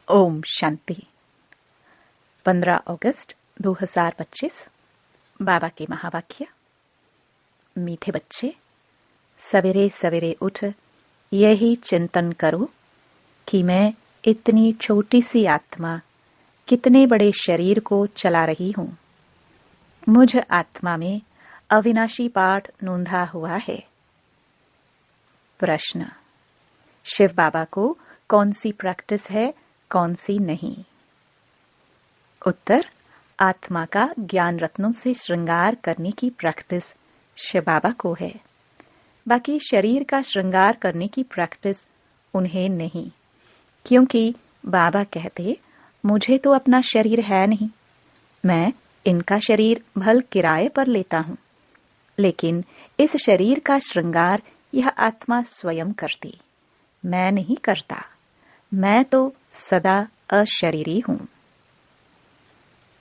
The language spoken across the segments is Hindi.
ओम शांति। 15 अगस्त 2025। बाबा के महावाक्य। मीठे बच्चे, सवेरे सवेरे उठ यही चिंतन करो कि मैं इतनी छोटी सी आत्मा कितने बड़े शरीर को चला रही हूं। मुझ आत्मा में अविनाशी पाठ नोंधा हुआ है। प्रश्न: शिव बाबा को कौन सी प्रैक्टिस है, कौन सी नहीं? उत्तर: आत्मा का ज्ञान रत्नों से श्रृंगार करने की प्रैक्टिस शिव बाबा को है। बाकी शरीर का श्रृंगार करने की प्रैक्टिस उन्हें नहीं, क्योंकि बाबा कहते, मुझे तो अपना शरीर है नहीं, मैं इनका शरीर भल किराए पर लेता हूं, लेकिन इस शरीर का श्रृंगार यह आत्मा स्वयं करती, मैं नहीं करता। मैं तो सदा अशरीरी हूं।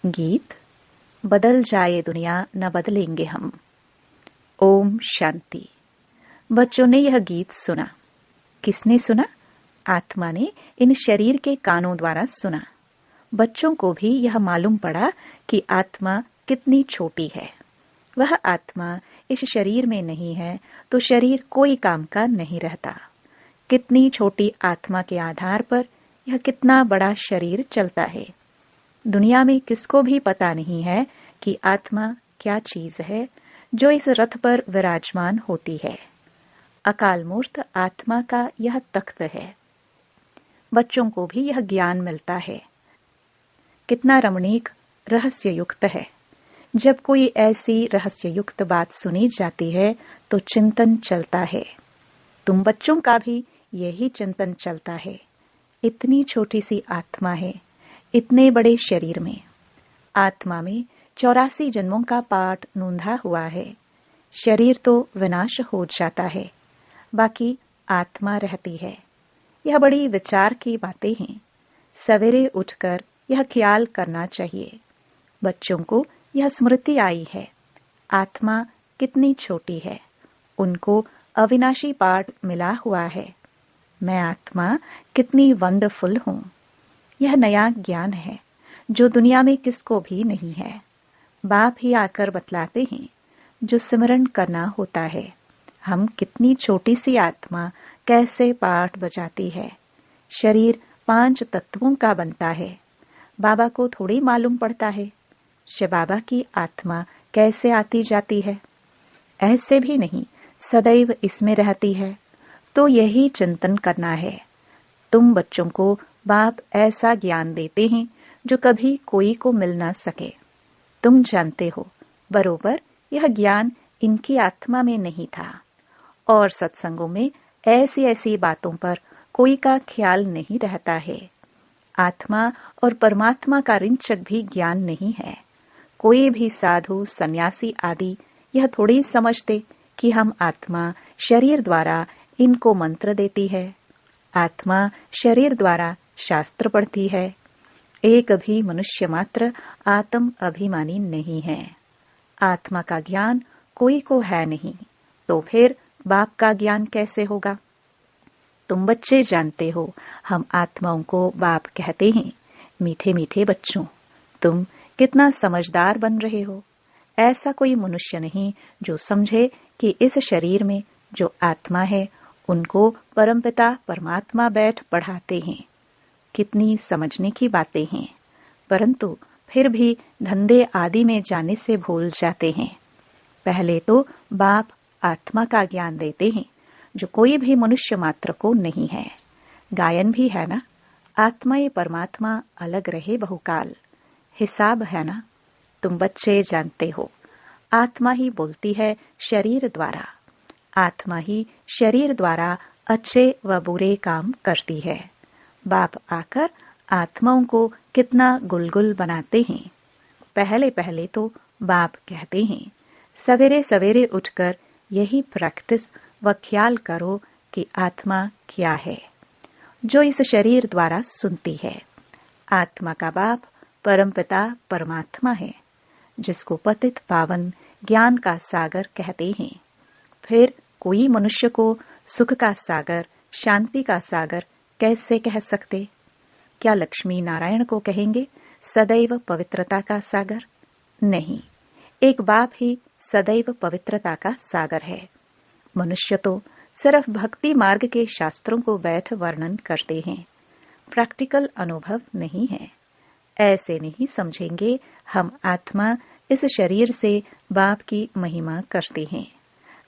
गीत। बदल जाए दुनिया न बदलेंगे हम। ओम शांति। बच्चों ने यह गीत सुना। किसने सुना? आत्मा ने इन शरीर के कानों द्वारा सुना। बच्चों को भी यह मालूम पड़ा कि आत्मा कितनी छोटी है। वह आत्मा इस शरीर में नहीं है तो शरीर कोई काम का नहीं रहता। कितनी छोटी आत्मा के आधार पर यह कितना बड़ा शरीर चलता है। दुनिया में किसको भी पता नहीं है कि आत्मा क्या चीज है जो इस रथ पर विराजमान होती है। अकाल मूर्त आत्मा का यह तख्त है। बच्चों को भी यह ज्ञान मिलता है। कितना रमणीक रहस्य युक्त है। जब कोई ऐसी रहस्य युक्त बात सुनी जाती है तो चिंतन चलता है। तुम बच्चों का भी यही चिंतन चलता है। इतनी छोटी सी आत्मा है, इतने बड़े शरीर में। आत्मा में 84 जन्मों का पाठ नोंधा हुआ है। शरीर तो विनाश हो जाता है, बाकी आत्मा रहती है। यह बड़ी विचार की बातें हैं। सवेरे उठकर यह ख्याल करना चाहिए। बच्चों को यह स्मृति आई है, आत्मा कितनी छोटी है। उनको अविनाशी पाठ मिला हुआ है। मैं आत्मा कितनी वंडरफुल हूं। यह नया ज्ञान है जो दुनिया में किसको भी नहीं है। बाप ही आकर बतलाते हैं जो सिमरन करना होता है। हम कितनी छोटी सी आत्मा कैसे पाठ बजाती है। शरीर 5 तत्वों का बनता है। बाबा को थोड़ी मालूम पड़ता है शिव बाबा की आत्मा कैसे आती जाती है। ऐसे भी नहीं, सदैव इसमें रहती है। तो यही चिंतन करना है। तुम बच्चों को बाप ऐसा ज्ञान देते हैं जो कभी कोई को मिल ना सके। तुम जानते हो बरोबर यह ज्ञान इनकी आत्मा में नहीं था। और सत्संगों में ऐसी ऐसी बातों पर कोई का ख्याल नहीं रहता है। आत्मा और परमात्मा का रिंचक भी ज्ञान नहीं है। कोई भी साधु सन्यासी आदि यह थोड़ी समझते कि हम आत्मा शरीर द्वारा इनको मंत्र देती है। आत्मा शरीर द्वारा शास्त्र पढ़ती है। एक भी मनुष्य मात्र आत्म अभिमानी नहीं है। आत्मा का ज्ञान कोई को है नहीं, तो फिर बाप का ज्ञान कैसे होगा? तुम बच्चे जानते हो, हम आत्माओं को बाप कहते हैं। मीठे मीठे बच्चों, तुम कितना समझदार बन रहे हो। ऐसा कोई मनुष्य नहीं जो समझे कि इस शरीर में जो आत्मा है उनको परमपिता परमात्मा बैठ पढ़ाते हैं। कितनी समझने की बातें हैं, परंतु फिर भी धंधे आदि में जाने से भूल जाते हैं। पहले तो बाप आत्मा का ज्ञान देते हैं जो कोई भी मनुष्य मात्र को नहीं है। गायन भी है ना, आत्मा परमात्मा अलग रहे बहुकाल। हिसाब है ना। तुम बच्चे जानते हो, आत्मा ही बोलती है शरीर द्वारा। आत्मा ही शरीर द्वारा अच्छे व बुरे काम करती है। बाप आकर आत्माओं को कितना गुलगुल बनाते हैं। पहले पहले तो बाप कहते हैं, सवेरे सवेरे उठकर यही प्रैक्टिस व ख्याल करो कि आत्मा क्या है जो इस शरीर द्वारा सुनती है। आत्मा का बाप परमपिता परमात्मा है, जिसको पतित पावन ज्ञान का सागर कहते हैं। फिर कोई मनुष्य को सुख का सागर, शांति का सागर कैसे कह सकते? क्या लक्ष्मी नारायण को कहेंगे सदैव पवित्रता का सागर? नहीं, एक बाप ही सदैव पवित्रता का सागर है। मनुष्य तो सिर्फ भक्ति मार्ग के शास्त्रों को बैठ वर्णन करते हैं, प्रैक्टिकल अनुभव नहीं है। ऐसे नहीं समझेंगे हम आत्मा इस शरीर से बाप की महिमा करते हैं।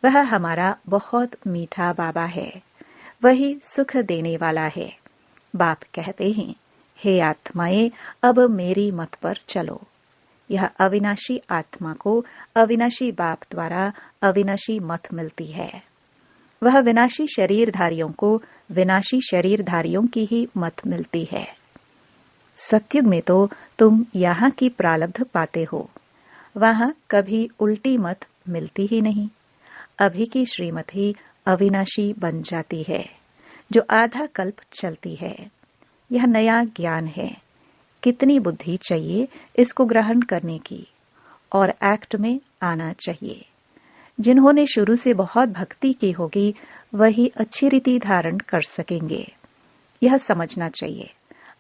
वह हमारा बहुत मीठा बाबा है, वही सुख देने वाला है। बाप कहते हैं, हे आत्माएं, अब मेरी मत पर चलो। यह अविनाशी आत्मा को अविनाशी बाप द्वारा अविनाशी मत मिलती है। वह विनाशी शरीरधारियों को विनाशी शरीरधारियों की ही मत मिलती है। सतयुग में तो तुम यहाँ की प्रारब्ध पाते हो, वहां कभी उल्टी मत मिलती ही नहीं। अभी की श्रीमत ही अविनाशी बन जाती है, जो आधा कल्प चलती है। यह नया ज्ञान है। कितनी बुद्धि चाहिए इसको ग्रहण करने की, और एक्ट में आना चाहिए। जिन्होंने शुरू से बहुत भक्ति की होगी वही अच्छी रीति धारण कर सकेंगे। यह समझना चाहिए,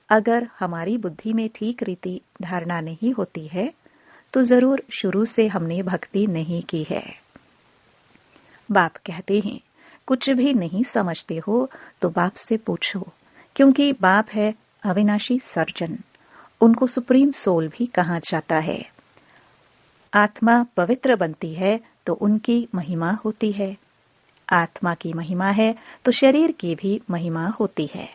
अगर हमारी बुद्धि में ठीक रीति धारणा नहीं होती है तो जरूर शुरू से हमने भक्ति नहीं की है। बाप कहते हैं, कुछ भी नहीं समझते हो तो बाप से पूछो, क्योंकि बाप है अविनाशी सर्जन। उनको सुप्रीम सोल भी कहा जाता है। आत्मा पवित्र बनती है तो उनकी महिमा होती है। आत्मा की महिमा है तो शरीर की भी महिमा होती है।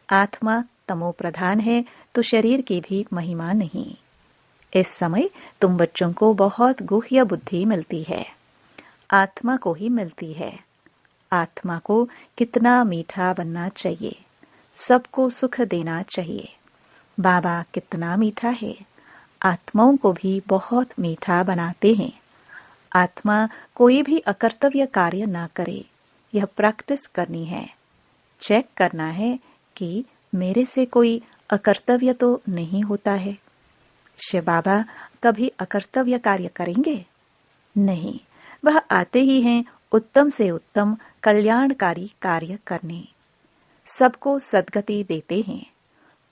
आत्मा तमो प्रधान है तो शरीर की भी महिमा नहीं। इस समय तुम बच्चों को बहुत गुह्य बुद्धि मिलती है, आत्मा को ही मिलती है। आत्मा को कितना मीठा बनना चाहिए, सबको सुख देना चाहिए। बाबा कितना मीठा है, आत्माओं को भी बहुत मीठा बनाते हैं। आत्मा कोई भी अकर्तव्य कार्य ना करे, यह प्रैक्टिस करनी है। चेक करना है कि मेरे से कोई अकर्तव्य तो नहीं होता है। शिव बाबा कभी अकर्तव्य कार्य करेंगे? नहीं, वह आते ही हैं उत्तम से उत्तम कल्याणकारी कार्य करने। सबको सद्गति देते हैं।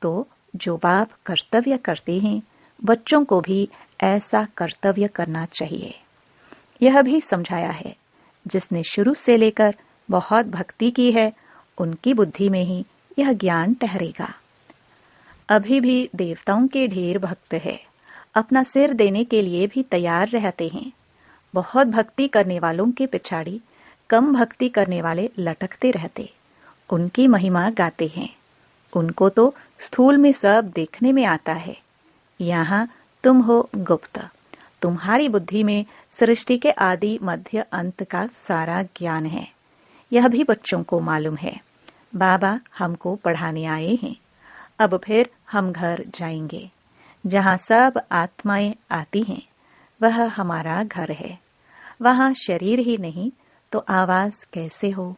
तो जो बाप कर्तव्य करते हैं, बच्चों को भी ऐसा कर्तव्य करना चाहिए। यह भी समझाया है, जिसने शुरू से लेकर बहुत भक्ति की है उनकी बुद्धि में ही यह ज्ञान ठहरेगा। अभी भी देवताओं के ढेर भक्त है, अपना सिर देने के लिए भी तैयार रहते हैं। बहुत भक्ति करने वालों के पिछाड़ी कम भक्ति करने वाले लटकते रहते, उनकी महिमा गाते हैं। उनको तो स्थूल में सब देखने में आता है। यहाँ तुम हो गुप्त, तुम्हारी बुद्धि में सृष्टि के आदि मध्य अंत का सारा ज्ञान है। यह भी बच्चों को मालूम है। बाबा हमको पढ़ाने आए हैं। अब फिर हम घर जाएंगे। जहाँ सब आत्माएं आती हैं, वह हमारा घर है। वहाँ शरीर ही नहीं तो आवाज कैसे हो?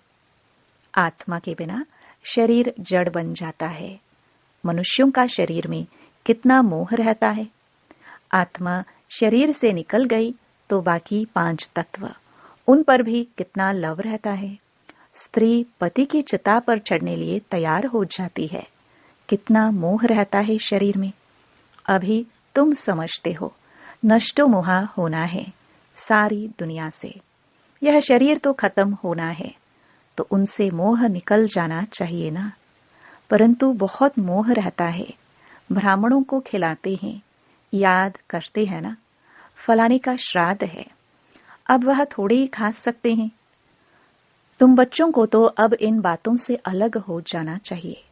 आत्मा के बिना शरीर जड़ बन जाता है। मनुष्यों का शरीर में कितना मोह रहता है। आत्मा शरीर से निकल गई तो बाकी 5 तत्व, उन पर भी कितना लव रहता है। स्त्री पति की चिता पर चढ़ने लिए तैयार हो जाती है, कितना मोह रहता है शरीर में। अभी तुम समझते हो नष्टो मोहा होना है सारी दुनिया से। यह शरीर तो खत्म होना है, तो उनसे मोह निकल जाना चाहिए ना। परंतु बहुत मोह रहता है। ब्राह्मणों को खिलाते हैं, याद करते हैं ना, फलाने का श्राद्ध है, अब वह थोड़े ही खा सकते हैं। तुम बच्चों को तो अब इन बातों से अलग हो जाना चाहिए।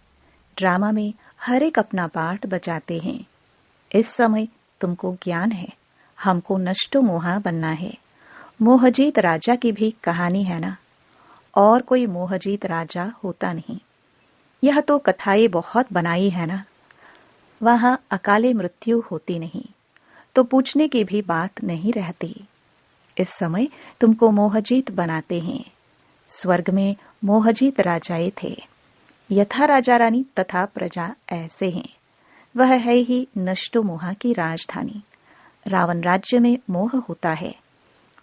ड्रामा में हर एक अपना पार्ट बजाते हैं। इस समय तुमको ज्ञान है, हमको नष्टो मोहा बनना है। मोहजीत राजा की भी कहानी है ना, और कोई मोहजीत राजा होता नहीं। यह तो कथाएं बहुत बनाई है ना। वहां अकाले मृत्यु होती नहीं, तो पूछने की भी बात नहीं रहती। इस समय तुमको मोहजीत बनाते हैं। स्वर्ग में मोहजीत राजाएं थे। यथा राजा रानी तथा प्रजा ऐसे हैं। वह है ही नष्टो मोहा की राजधानी। रावण राज्य में मोह होता है,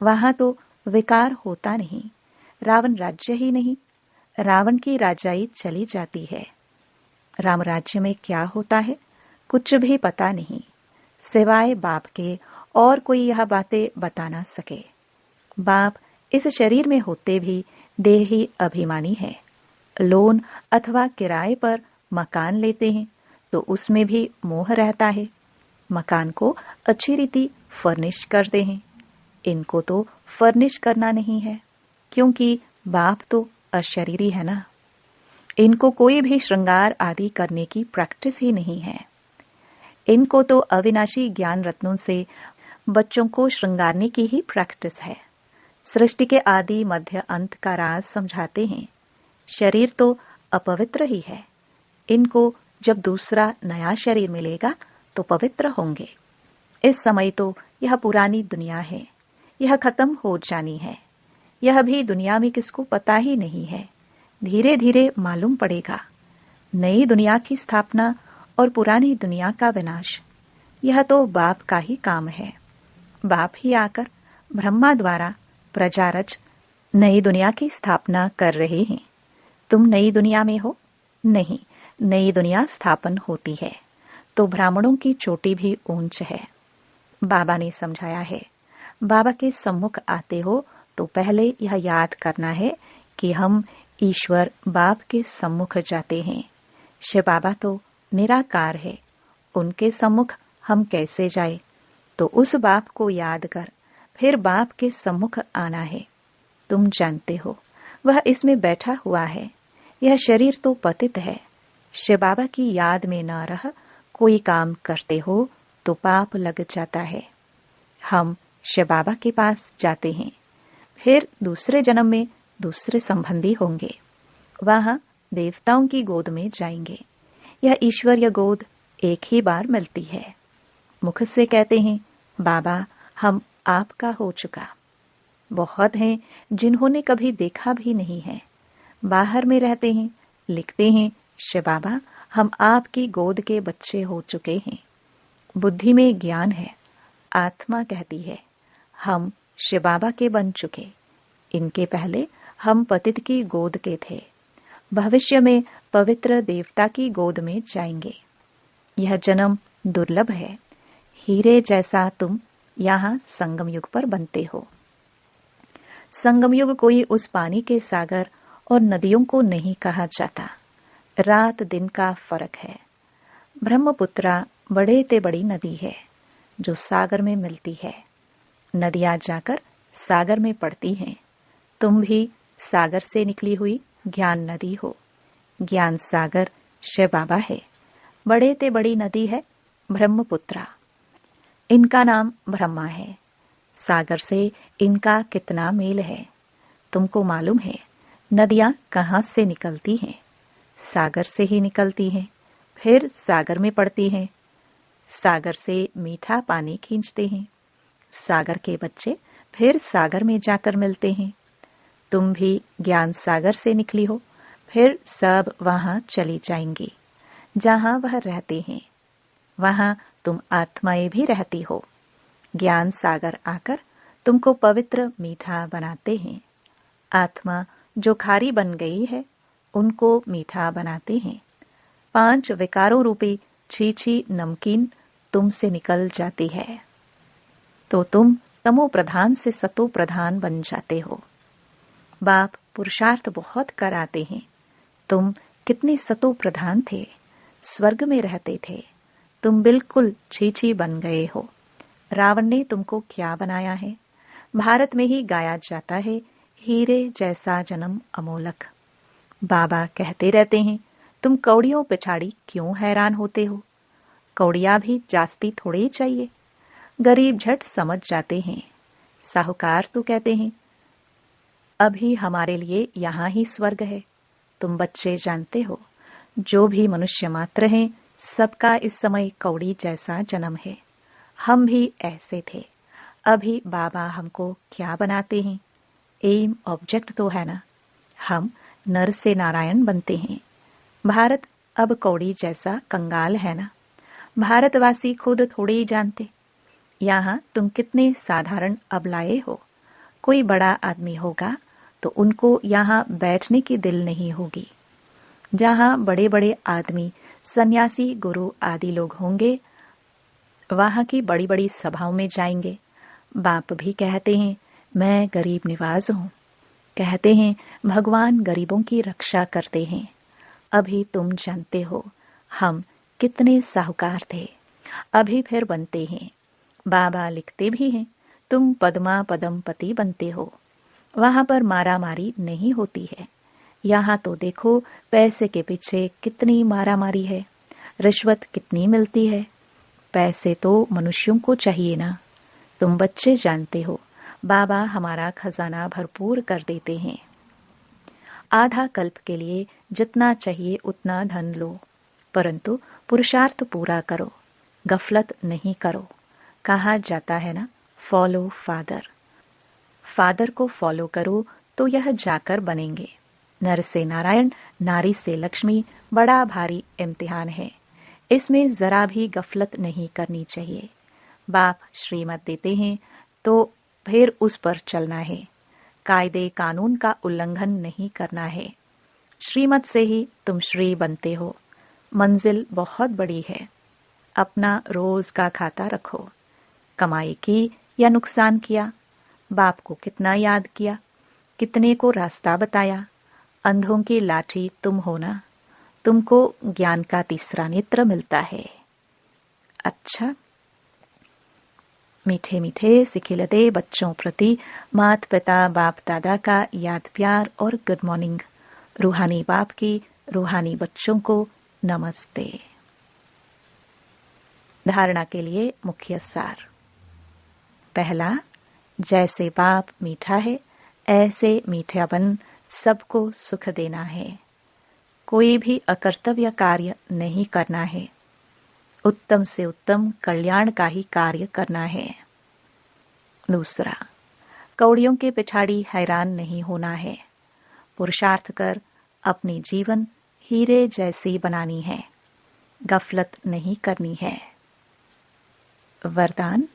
वहां तो विकार होता नहीं। रावण राज्य ही नहीं, रावण की राजाई चली जाती है। राम राज्य में क्या होता है कुछ भी पता नहीं, सिवाय बाप के और कोई यह बातें बता ना सके। बाप इस शरीर में होते भी देही अभिमानी है। लोन अथवा किराए पर मकान लेते हैं तो उसमें भी मोह रहता है। मकान को अच्छी रीति फर्निश करते हैं। इनको तो फर्निश करना नहीं है, क्योंकि बाप तो अशरीरी है ना। इनको कोई भी श्रृंगार आदि करने की प्रैक्टिस ही नहीं है। इनको तो अविनाशी ज्ञान रत्नों से बच्चों को श्रृंगारने की ही प्रैक्टिस है। सृष्टि के आदि मध्य अंत का राज समझाते हैं। शरीर तो अपवित्र ही है। इनको जब दूसरा नया शरीर मिलेगा तो पवित्र होंगे। इस समय तो यह पुरानी दुनिया है, यह खत्म हो जानी है। यह भी दुनिया में किसको पता ही नहीं है। धीरे धीरे मालूम पड़ेगा। नई दुनिया की स्थापना और पुरानी दुनिया का विनाश, यह तो बाप का ही काम है। बाप ही आकर ब्रह्मा द्वारा प्रजारच नई दुनिया की स्थापना कर रहे हैं। तुम नई दुनिया में हो? नहीं, नई दुनिया स्थापन होती है तो ब्राह्मणों की चोटी भी ऊंच है। बाबा ने समझाया है, बाबा के सम्मुख आते हो तो पहले यह याद करना है कि हम ईश्वर बाप के सम्मुख जाते हैं। शिव बाबा तो निराकार है, उनके सम्मुख हम कैसे जाए? तो उस बाप को याद कर फिर बाप के सम्मुख आना है। तुम जानते हो वह इसमें बैठा हुआ है। यह शरीर तो पतित है। शिव बाबा की याद में न रह कोई काम करते हो तो पाप लग जाता है। हम शिव बाबा के पास जाते हैं, फिर दूसरे जन्म में दूसरे संबंधी होंगे। वहां देवताओं की गोद में जाएंगे। यह ईश्वरीय गोद एक ही बार मिलती है। मुख से कहते हैं, बाबा हम आपका हो चुका। बहुत हैं जिन्होंने कभी देखा भी नहीं है। बाहर में रहते हैं, लिखते हैं, शिव बाबा हम आपकी गोद के बच्चे हो चुके हैं। बुद्धि में ज्ञान है। आत्मा कहती है, हम शिव बाबा के बन चुके। इनके पहले हम पतित की गोद के थे। भविष्य में पवित्र देवता की गोद में जाएंगे। यह जन्म दुर्लभ है। हीरे जैसा तुम यहाँ संगम युग पर बनते हो। संगम युग कोई उस पानी के सागर और नदियों को नहीं कहा जाता। रात दिन का फर्क है। ब्रह्मपुत्रा बड़े ते बड़ी नदी है जो सागर में मिलती है। नदियां जाकर सागर में पड़ती हैं। तुम भी सागर से निकली हुई ज्ञान नदी हो। ज्ञान सागर शिव बाबा है। बड़े ते बड़ी नदी है ब्रह्मपुत्रा। इनका नाम ब्रह्मा है। सागर से इनका कितना मेल है तुमको मालूम है? नदियां कहाँ से निकलती हैं? सागर से ही निकलती हैं, फिर सागर में पड़ती हैं। सागर से मीठा पानी खींचते हैं। सागर के बच्चे फिर सागर में जाकर मिलते हैं। तुम भी ज्ञान सागर से निकली हो, फिर सब वहां चली जाएंगी जहां वह रहते हैं। वहां तुम आत्माएं भी रहती हो। ज्ञान सागर आकर तुमको पवित्र मीठा बनाते हैं। आत्मा जो खारी बन गई है उनको मीठा बनाते हैं। 5 विकारों रूपी छीछी नमकीन तुमसे निकल जाती है तो तुम तमो प्रधान से सतो प्रधान बन जाते हो। बाप पुरुषार्थ बहुत कराते हैं। तुम कितने सतो प्रधान थे, स्वर्ग में रहते थे। तुम बिल्कुल छीछी बन गए हो। रावण ने तुमको क्या बनाया है? भारत में ही गाया जाता है, हीरे जैसा जन्म अमोलक। बाबा कहते रहते हैं, तुम कौड़ियों पिछाड़ी क्यों हैरान होते हो? कौड़िया भी जास्ती थोड़े ही चाहिए। गरीब झट समझ जाते हैं। साहूकार तो कहते हैं, अभी हमारे लिए यहाँ ही स्वर्ग है। तुम बच्चे जानते हो, जो भी मनुष्य मात्र हैं, सबका इस समय कौड़ी जैसा जन्म है। हम भी ऐसे थे। अभी बाबा हमको क्या बनाते हैं? एम ऑब्जेक्ट तो है ना। हम नर से नारायण बनते हैं। भारत अब कौड़ी जैसा कंगाल है ना। भारतवासी खुद थोड़े ही जानते। यहाँ तुम कितने साधारण अबलाए हो। कोई बड़ा आदमी होगा तो उनको यहाँ बैठने की दिल नहीं होगी। जहाँ बड़े बड़े आदमी सन्यासी, गुरु आदि लोग होंगे, वहां की बड़ी बड़ी सभाओं में जाएंगे। बाप भी कहते हैं मैं गरीब निवाज हूं। कहते हैं भगवान गरीबों की रक्षा करते हैं। अभी तुम जानते हो हम कितने साहूकार थे, अभी फिर बनते हैं। बाबा लिखते भी हैं तुम पद्मा पदमपति बनते हो। वहां पर मारा मारी नहीं होती है। यहाँ तो देखो पैसे के पीछे कितनी मारा मारी है, रिश्वत कितनी मिलती है। पैसे तो मनुष्यों को चाहिए ना। तुम बच्चे जानते हो बाबा हमारा खजाना भरपूर कर देते हैं। आधा कल्प के लिए जितना चाहिए उतना धन लो, परंतु पुरुषार्थ पूरा करो, गफलत नहीं करो। कहा जाता है ना, फॉलो फादर। फादर को फॉलो करो तो यह जाकर बनेंगे। नर से नारायण, नारी से लक्ष्मी बड़ा भारी इम्तिहान है। इसमें जरा भी गफलत नहीं करनी चाहिए। बाप श्रीमत देते हैं तो फिर उस पर चलना है। कायदे कानून का उल्लंघन नहीं करना है। श्रीमत से ही तुम श्री बनते हो। मंजिल बहुत बड़ी है। अपना रोज का खाता रखो। कमाई की या नुकसान किया, बाप को कितना याद किया, कितने को रास्ता बताया। अंधों की लाठी तुम हो ना, तुमको ज्ञान का तीसरा नेत्र मिलता है। अच्छा, मीठे मीठे सिखिलते बच्चों प्रति माता पिता बाप दादा का याद प्यार और गुड मॉर्निंग। रूहानी बाप की रूहानी बच्चों को नमस्ते। धारणा के लिए मुख्य सार। पहला, जैसे बाप मीठा है ऐसे मीठापन सबको सुख देना है। कोई भी अकर्तव्य कार्य नहीं करना है। उत्तम से उत्तम कल्याण का ही कार्य करना है। दूसरा, कौड़ियों के पिछाड़ी हैरान नहीं होना है। पुरुषार्थ कर अपनी जीवन हीरे जैसी बनानी है। गफलत नहीं करनी है। वरदान,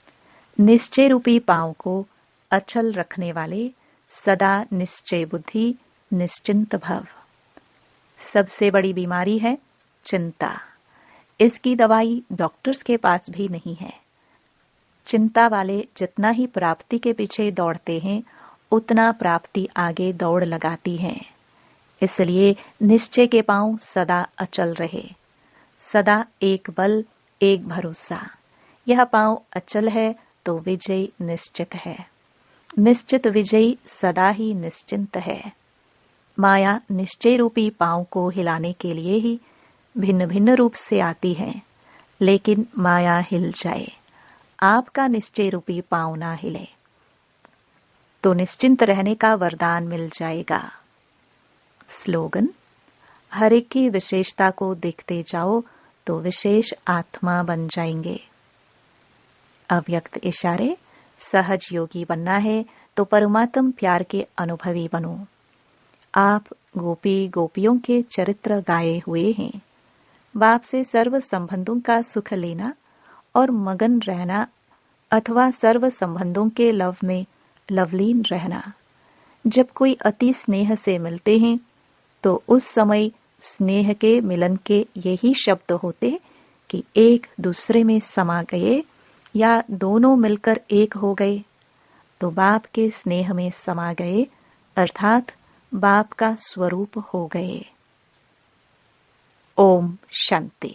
निश्चय रूपी पांव को अचल रखने वाले सदा निश्चय बुद्धि, निश्चिंत भव। सबसे बड़ी बीमारी है चिंता। इसकी दवाई डॉक्टर्स के पास भी नहीं है। चिंता वाले जितना ही प्राप्ति के पीछे दौड़ते हैं, उतना प्राप्ति आगे दौड़ लगाती है। इसलिए निश्चय के पांव सदा अचल रहे। सदा एक बल, एक भरोसा। यह पांव अचल है तो विजय निश्चित है। निश्चित विजयी सदा ही निश्चिंत है। माया निश्चय रूपी पांव को हिलाने के लिए ही भिन्न भिन्न रूप से आती है, लेकिन माया हिल जाए, आपका निश्चय रूपी पांव ना हिले, तो निश्चिंत रहने का वरदान मिल जाएगा। स्लोगन, हर एक की विशेषता को देखते जाओ तो विशेष आत्मा बन जाएंगे। अव्यक्त इशारे, सहज योगी बनना है तो परमात्म प्यार के अनुभवी बनो। आप गोपी गोपियों के चरित्र गाए हुए हैं। बाप से सर्व संबंधों का सुख लेना और मगन रहना अथवा सर्व संबंधों के लव में लवलीन रहना। जब कोई अति स्नेह से मिलते हैं तो उस समय स्नेह के मिलन के यही शब्द होते कि एक दूसरे में समा गए या दोनों मिलकर एक हो गए, तो बाप के स्नेह में समा गए, अर्थात बाप का स्वरूप हो गए। ओम शांति।